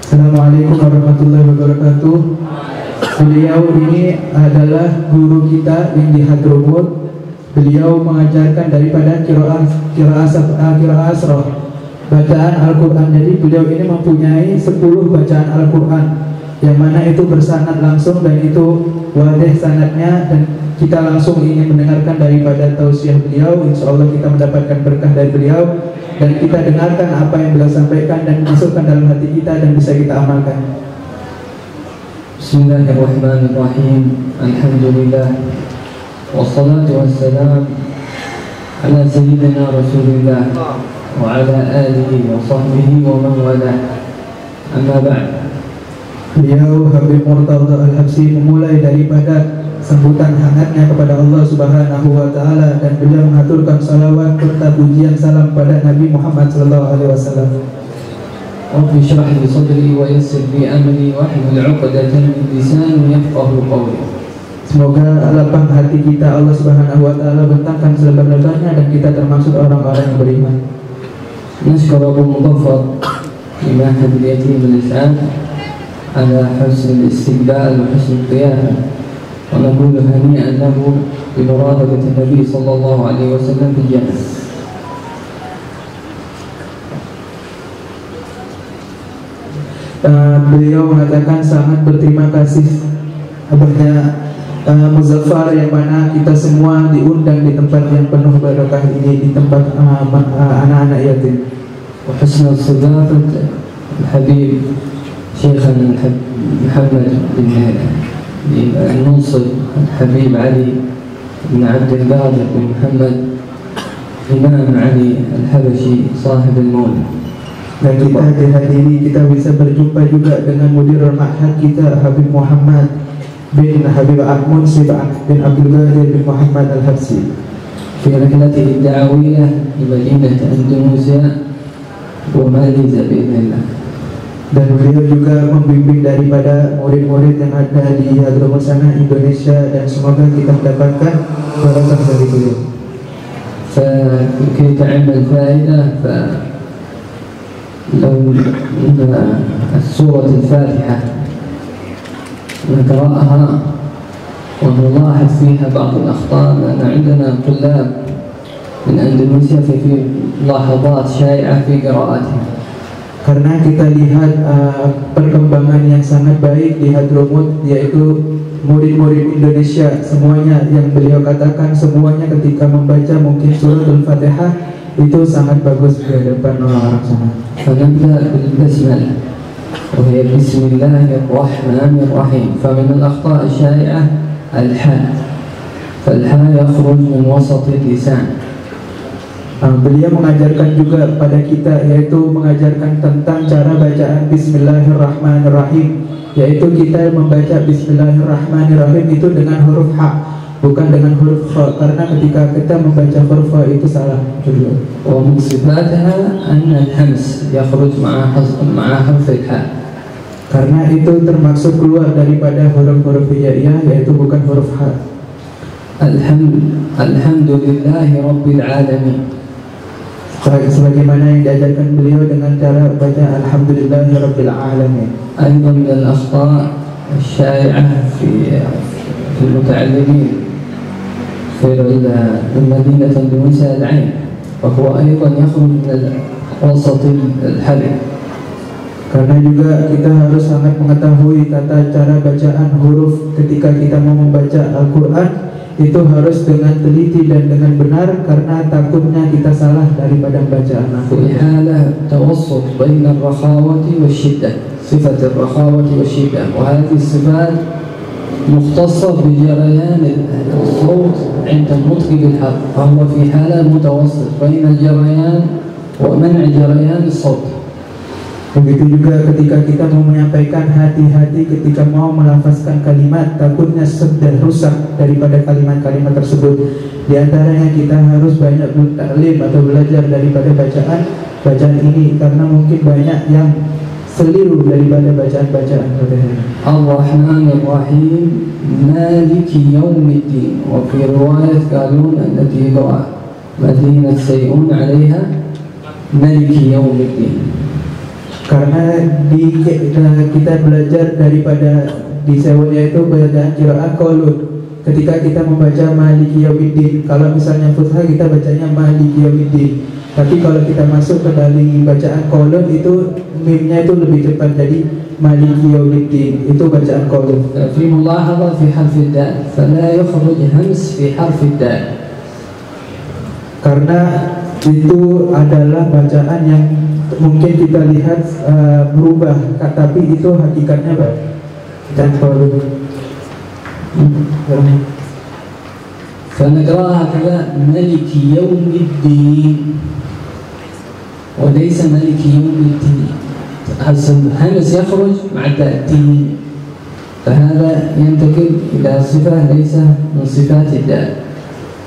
Assalamualaikum warahmatullahi wabarakatuh. Beliau ini adalah guru kita yang di Hadramut. Beliau mengajarkan daripada qiraah asrah, bacaan Al-Quran. Jadi beliau ini mempunyai 10 bacaan Al-Quran, yang mana itu bersanad langsung dan itu wadih sanadnya, dan kita langsung ingin mendengarkan daripada tausiah beliau. Insya Allah kita mendapatkan berkah dari beliau, dan kita dengarkan apa yang beliau sampaikan dan masukkan dalam hati kita dan bisa kita amalkan. Bismillahirrahmanirrahim. Alhamdulillah, wassalatu wassalam ala sayyidina Rasulillah wa ala alihi wa sahbihi wa man wala. Amma ba'd. Beliau Habib Murtada Al-Habsyi memulai daripada sambutan hangatnya kepada Allah Subhanahu wa taala, dan beliau mengaturkan salawat serta pujian salam pada Nabi Muhammad sallallahu alaihi wasallam. Rabbi shrah li sadri wa yassir li amri wahlul 'uqdatan min lisani yafqahu qawli. Semoga lapang hati kita Allah Subhanahu wa taala, bentangkan selebar-lebarnya, dan kita termasuk orang-orang yang beriman. Nashkuru Abu Mudaffar Imam Yatim al-Is'ad ala husn al-istiqbal wa husn al-qiyamah. ونقول هنيئا له بمرافقة النبي صلى الله عليه وسلم في الجنة. Beliau mengatakan sangat berterima kasih kepada Muzaffar, yang mana kita semua diundang di tempat yang penuh barokah ini, di tempat anak-anak yatim. وحسن الصداقة الحبيب شيخنا محمد بن المنصب الحبيب علي بن عبد القادر بن محمد إمام علي الحبشي صاحب المولى. Dan kita dihadiri, kita bisa berjumpa juga dengan mudir ma'had kita Habib Muhammad bin Habib Al-Munsib bin Abdul Qadir bin Muhammad Al-Habsyi في رحلته الدعوية لمدينة أندونيسيا وماليزيا بإذن الله. Dan beliau juga membimbing daripada murid-murid yang ada di Hadramut sana, Indonesia, dan semoga kita mendapatkan barokah dari beliau. فكي تعمل فائدة فلو السورة الفاتحة نقرأها ونلاحظ فيها بعض الأخطاء، لأن عندنا طلاب من أندونيسيا في ملاحظات شائعة في قراءتها. Karena kita lihat perkembangan yang sangat baik di Hadramut, yaitu murid-murid Indonesia semuanya, yang beliau katakan semuanya ketika membaca mungkin surah Al-Fatihah itu sangat bagus di hadapan orang-orang sana. فنبدأ بالبسملة وهي بسم الله الرحمن الرحيم. فمن الأخطاء الشائعة الحاء، فالحاء يخرج من وسط اللسان. Beliau mengajarkan juga kepada kita, yaitu mengajarkan tentang cara bacaan Bismillahirrahmanirrahim, yaitu kita membaca Bismillahirrahmanirrahim itu dengan huruf H, bukan dengan huruf Kha, karena ketika kita membaca huruf Kha itu salah. ومن صفاتها أن الهمس يخرج مع حرف الحاء. Karena itu termaksud keluar daripada huruf-huruf hijaiyah, yaitu bukan huruf H. Alhamdulillahi Rabbil Alamin. Sebagaimana yang diajarkan beliau dengan cara baca Alhamdulillahi Rabbil Alamin. أيضا من الأخطاء الشائعة في المتعلمين في المدينة الأندونيسية العين، وهو أيضا يخرج من وسط الحلق. Karena juga kita harus sangat mengetahui tata cara bacaan huruf ketika kita mau membaca Al-Quran, itu harus dengan teliti dan dengan benar, karena takutnya kita salah daripada bacaan Al-Quran. في حالة توسط بين الرخاوة والشدة، صفة الرخاوة والشدة، وهذه الصفات مختصة بجريان الصوت عند النطق بالحرف، فهو في حالة متوسط بين الجريان ومنع جريان الصوت. Begitu juga ketika kita mau menyampaikan, hati-hati ketika mau melafazkan kalimat, takutnya sudah rusak daripada kalimat-kalimat tersebut. Di antaranya kita harus banyak bertaklim atau belajar daripada bacaan ini, karena mungkin banyak yang seliru daripada bacaan-bacaan. Ar-Rahmanir-Rahim, Maliki Yawmiddin. Wa fi riwayat qalun allati Madinat Sayun 'alayha Maliki Yawmiddin. Karena kita belajar daripada di sewanya itu bacaan qiraah qalun. Ketika kita membaca Maliki Yaumiddin, kalau misalnya futhah kita bacanya Maliki Yaumiddin. Tapi kalau kita masuk ke dalam bacaan qalun itu mimnya itu lebih cepat, jadi Maliki Yaumiddin itu bacaan qalun. في ملاحظة في حرف الدال فلا يخرج همس في حرف الدال. Karena itu adalah bacaan yang mungkin kita lihat berubah, tapi itu hakikatnya bacaan qalun. فنقراها كذا ملك يوم الدين وليس ملك يوم الدين. الهمس يخرج مع الدين، فهذا ينتقل إلى صفة ليس من صفات الدال.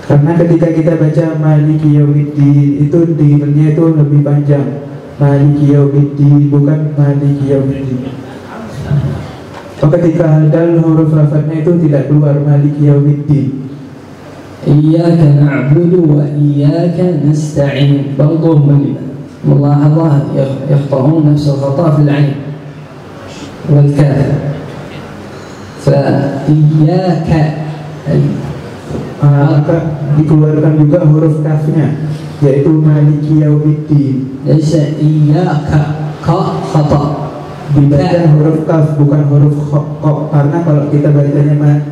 Karena ketika kita baca Maliki Yaumiddin itu dimnya itu lebih panjang, Maliki Yaumiddin bukan Maliki Yaumiddin. Ketika dal huruf lafadznya itu tidak keluar Maliki Yaumiddin. إياك نعبد وإياك نستعين برضو من ملاحظة يخطئون نفس الخطأ في العين والكاف. فإياك maka dikeluarkan juga huruf kafnya, yaitu Maliki Yaumiddin. ليس إياك خطأ، Dibaca huruf kaf bukan huruf kha, karena kalau kita bacanya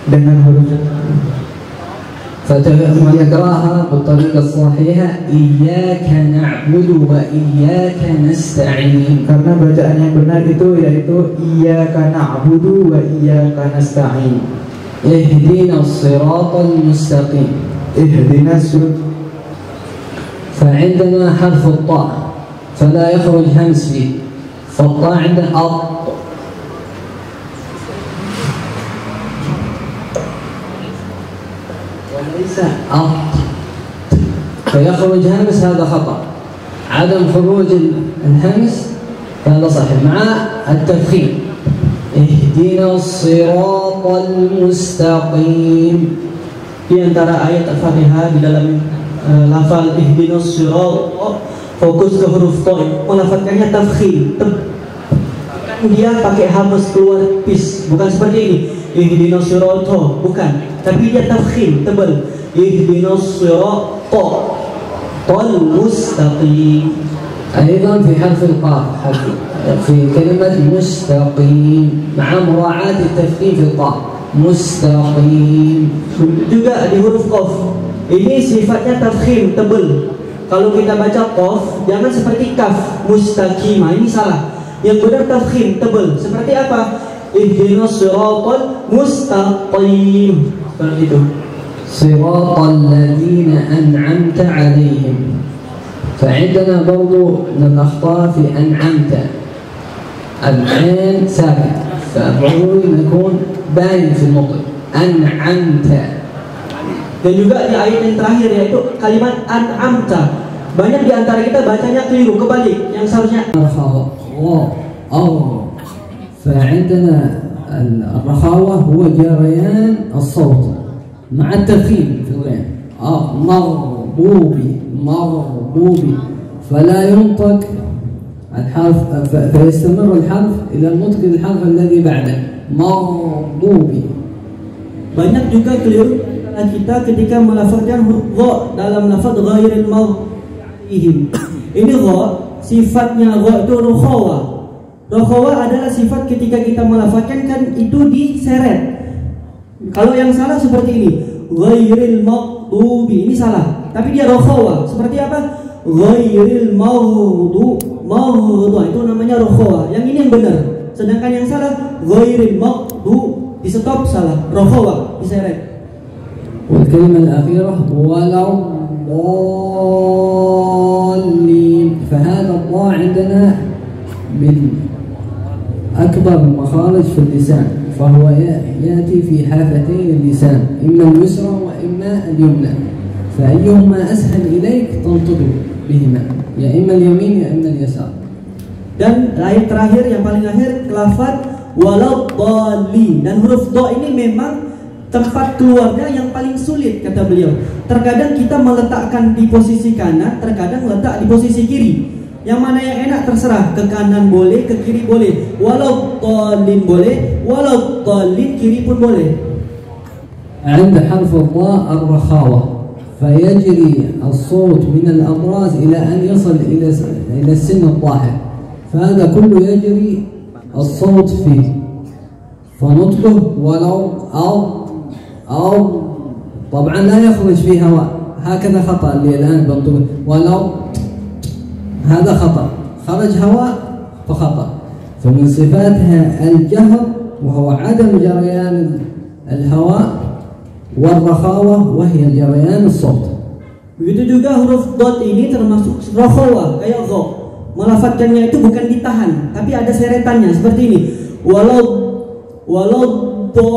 dengan huruf فتقراها بالطريقة الصحيحة إياك نعبد وإياك نستعين. Karena bacaan yang benar itu yaitu Iyyaka na'budu wa iyyaka nasta'in. اهدنا الصراط المستقيم. Ihdinas. فعندنا حرف الطاء فلا يخرج همس فيه، فالطاء عندنا وليس فيخرج همس، هذا خطأ. عدم خروج الهمس هذا صحيح مع التفخيم. اهدنا الصراط المستقيم. Di antara ayat Al-Fatihah di dalam lafal ihdinas sirat, fokus ke huruf ta, melafadzkannya tafkhim. Dia pakai hamzah keluar pis, bukan seperti ini. Ihdinas sirat, bukan, tapi dia tafkhim tebal. Ihdinas sirat tal mustaqim. أيضا في حرف القاف في كلمة مستقيم مع مراعاة التفخيم في القاف. مستقيم. Juga di huruf qaf. Ini sifatnya tafkhim tebal. Kalau kita baca qaf, jangan seperti kaf mustaqimah, ini salah. Yang benar tafkhim tebal. Seperti apa? Ihdinas siratal mustaqim. Seperti itu. صراط الذين أنعمت عليهم. فعندنا برضو من الأخطاء في أنعمت، العين ساكن، فضروري نكون باين في النطق أنعمت. Dan juga di ayat yang terakhir yaitu kalimat an'amta. Banyak di antara kita bacanya keliru, kebalik. Yang seharusnya فعندنا الرخاوة هو جريان الصوت مع التفخيم في الغين. مربوبي فلا ينطق الحرف، فيستمر الحرف إلى النطق الحرف الذي بعده مربوبي. banyak juga keliru kita ketika melafazkan huruf gha dalam lafaz ghairil maghdubi. Ini gha, sifatnya gha itu rukhawa. Rukhawa adalah sifat ketika kita melafazkan kan itu diseret. Kalau yang salah seperti ini, ghairil maghdubi, ini salah. Tapi dia rukhawa. Seperti apa? Ghairil maghdubi, itu namanya rukhawa. Yang ini yang benar. Sedangkan yang salah ghairil maghdubi, di stop salah. Rukhawa diseret. والكلمة الأخيرة ولا الضالين. فهذا الضاء عندنا من أكبر المخارج في اللسان، فهو يأتي في حافتي اللسان، إما اليسرى وإما اليمنى، فأيهما أسهل إليك تنطق بهما، يا إما اليمين يا إما اليسار. Dan ayat terakhir yang paling akhir lafaz waladhdallin, dan huruf dha ini memang tempat keluarnya yang paling sulit kata beliau. Terkadang kita meletakkan di posisi kanan, terkadang letak di posisi kiri. Yang mana yang enak terserah, ke kanan boleh, ke kiri boleh. Walau dhalin boleh, walau dhalin kiri pun boleh. عند حرف الضاء الرخاوة فيجري الصوت من الأبراز إلى أن يصل إلى السن الظاهر، فهذا كله يجري الصوت فيه، فنطقه ولو أو طبعا لا يخرج فيه هواء، هكذا خطأ اللي الآن بنطقه ولو، هذا خطأ، خرج هواء فخطأ. فمن صفاتها الجهر وهو عدم جريان الهواء والرخاوة وهي جريان الصوت. Begitu juga huruf dot ini termasuk rakhawa, kayak gha. Melafadzkannya itu bukan ditahan, tapi ada seretannya seperti ini. Walau do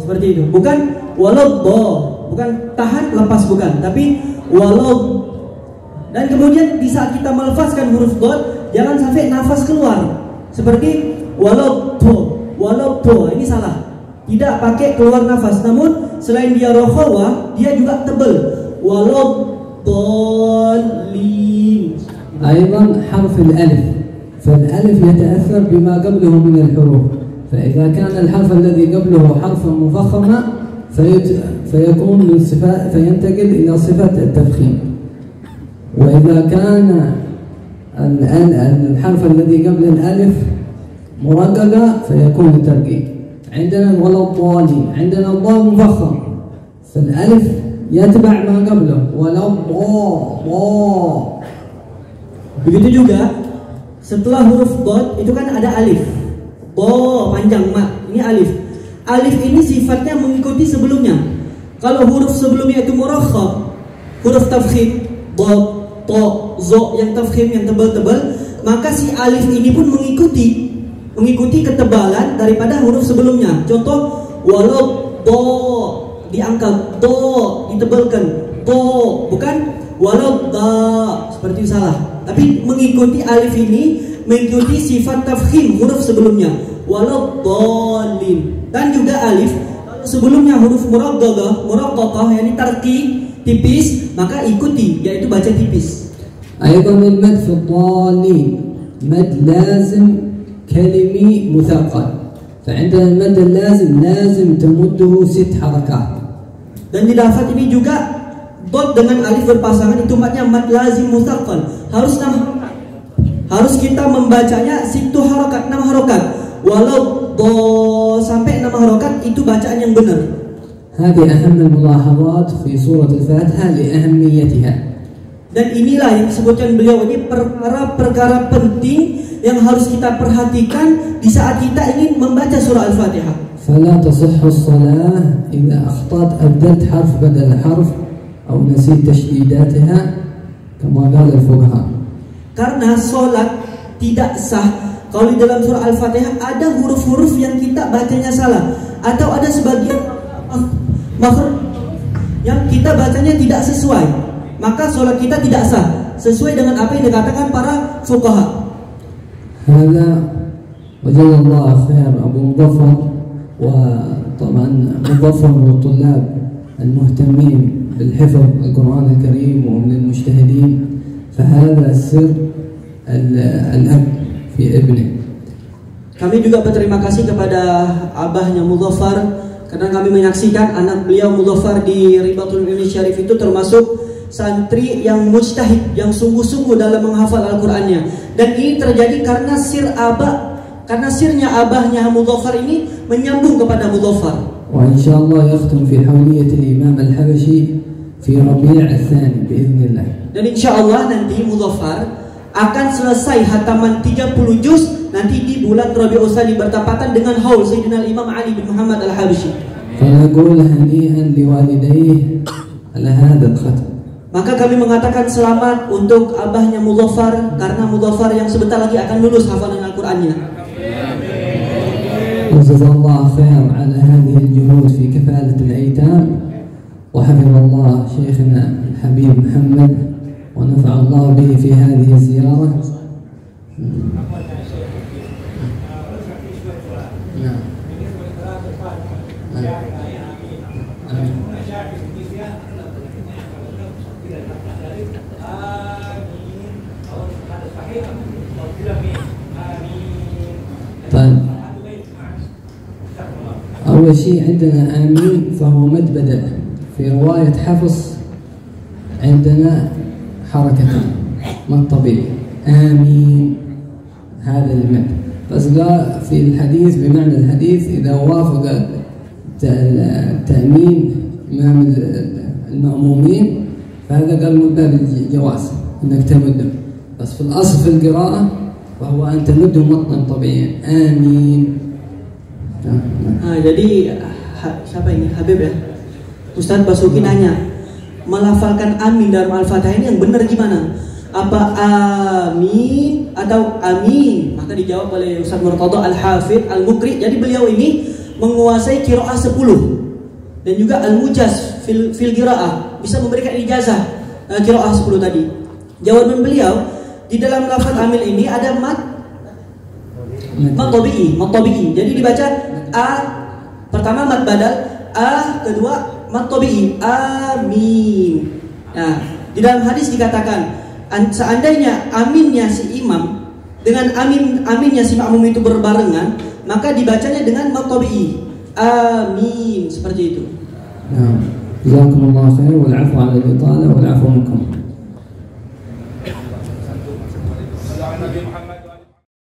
seperti itu. Bukan walau do, bukan tahan lepas bukan, tapi walau. Dan kemudian di saat kita melafazkan huruf dot, jangan sampai nafas keluar. Seperti walau do, ini salah. Tidak pakai keluar nafas. Namun selain dia rakhawa, dia juga tebal. Walau dolin. أيضا حرف الألف، فالألف يتأثر بما قبله من الحروف، فإذا كان الحرف الذي قبله حرفا مفخما فيكون من صفات، فينتقل إلى صفة التفخيم. وإذا كان الحرف الذي قبل الألف مرققة فيكون الترقيق. عندنا ولا الضالين، عندنا الضاء مفخم، فالألف يتبع ما قبله ولا الضاء. Begitu juga setelah huruf dot itu kan ada alif. Do panjang mak, ini alif. Alif ini sifatnya mengikuti sebelumnya. Kalau huruf sebelumnya itu murakhab, huruf tafkhim, dot, to, zo yang tafkhim yang tebal-tebal, maka si alif ini pun mengikuti ketebalan daripada huruf sebelumnya. Contoh walau do diangkat, do ditebalkan, do bukan walau da, seperti itu salah. Tapi mengikuti alif ini mengikuti sifat tafkhim huruf sebelumnya. Walau dolin. Dan juga alif sebelumnya huruf muraqqaqah yakni tarqiq tipis, maka ikuti yaitu baca tipis. أيضا المد في الضالين مد لازم كلمي مثقل، فعندنا المد اللازم لازم تمده 6 حركات. Dan di lafaz ini juga dot dengan alif berpasangan itu maknanya mad lazim mutsaqqal. Harus kita membacanya 6 harokat, 6 harokat. Walau do sampai 6 harokat itu bacaan yang benar. هذه أهم الملاحظات في سورة الفاتحة لأهميتها. Dan inilah yang disebutkan beliau ini perkara-perkara penting yang harus kita perhatikan di saat kita ingin membaca surah Al-Fatihah. فلا تصح الصلاة إذا أخطأت أبدلت حرف بدل حرف أو نسيت تشديداتها كما قال الفقهاء. Karena sholat tidak sah kalau di dalam surah Al-Fatihah ada huruf-huruf yang kita bacanya salah, atau ada sebagian makhraj yang kita bacanya tidak sesuai, maka sholat kita tidak sah sesuai dengan apa yang dikatakan para fuqaha. هذا وجزا الله خير أبو مظفر، وطبعا مظفر والطلاب المهتمين بالحفظ القرآن الكريم ومن المجتهدين، فهذا السر الأب في ابنه. Kami juga berterima kasih kepada abahnya Muzaffar karena kami menyaksikan anak beliau Muzaffar di Ribatul Ilmi Syarif itu termasuk santri yang mujtahid, yang sungguh-sungguh dalam menghafal Al-Qur'annya. Dan ini terjadi karena sirnya abahnya Muzaffar ini menyambung kepada Muzaffar. وإن شاء الله يختم في حولية الإمام الحبشي في ربيع الثاني بإذن الله. Dan insya Allah nanti Muzaffar akan selesai hataman 30 juz nanti di bulan Rabiul Tsani bertepatan dengan haul Sayyidina Imam Ali bin Muhammad Al-Habsyi. فنقول هنيئا لوالديه على هذا الختم. Maka kami mengatakan selamat untuk abahnya Muzaffar karena Muzaffar yang sebentar lagi akan lulus hafalan Al-Qur'annya. وجزا الله خير على هذه الجهود في كفالة الأيتام، وحفظ الله شيخنا الحبيب محمد ونفع الله به في هذه الزيارة. طيب أول شيء عندنا آمين فهو مد بدل. في رواية حفص عندنا حركتان مد طبيعي آمين هذا المد، بس قال في الحديث بمعنى الحديث إذا وافق التأمين إمام المأمومين فهذا قال من باب الجواز إنك تمده، بس في الأصل في القراءة وهو أن تمده مطا طبيعيا آمين. Jadi siapa ini Habib ya? Ustadz Basuki nanya, melafalkan amin dalam Al-Fatihah ini yang benar gimana? Apa amin atau amin? Maka dijawab oleh Ustadz Murtada Al-Hafidh Al-Mukri. Jadi beliau ini menguasai qiraah 10 dan juga Al-Mujaz fil qiraah, bisa memberikan ijazah qiraah 10 tadi. Jawaban beliau, di dalam lafaz amin ini ada mad tabi'i. Jadi dibaca a pertama mad badal, a kedua mad tabi'i, amin. Nah, di dalam hadis dikatakan seandainya aminnya si imam dengan aminnya si makmum itu berbarengan, maka dibacanya dengan mad tabi'i, amin, seperti itu. Jazakumullahu khairan wal 'afwa 'ala al-itala wal 'afwa minkum.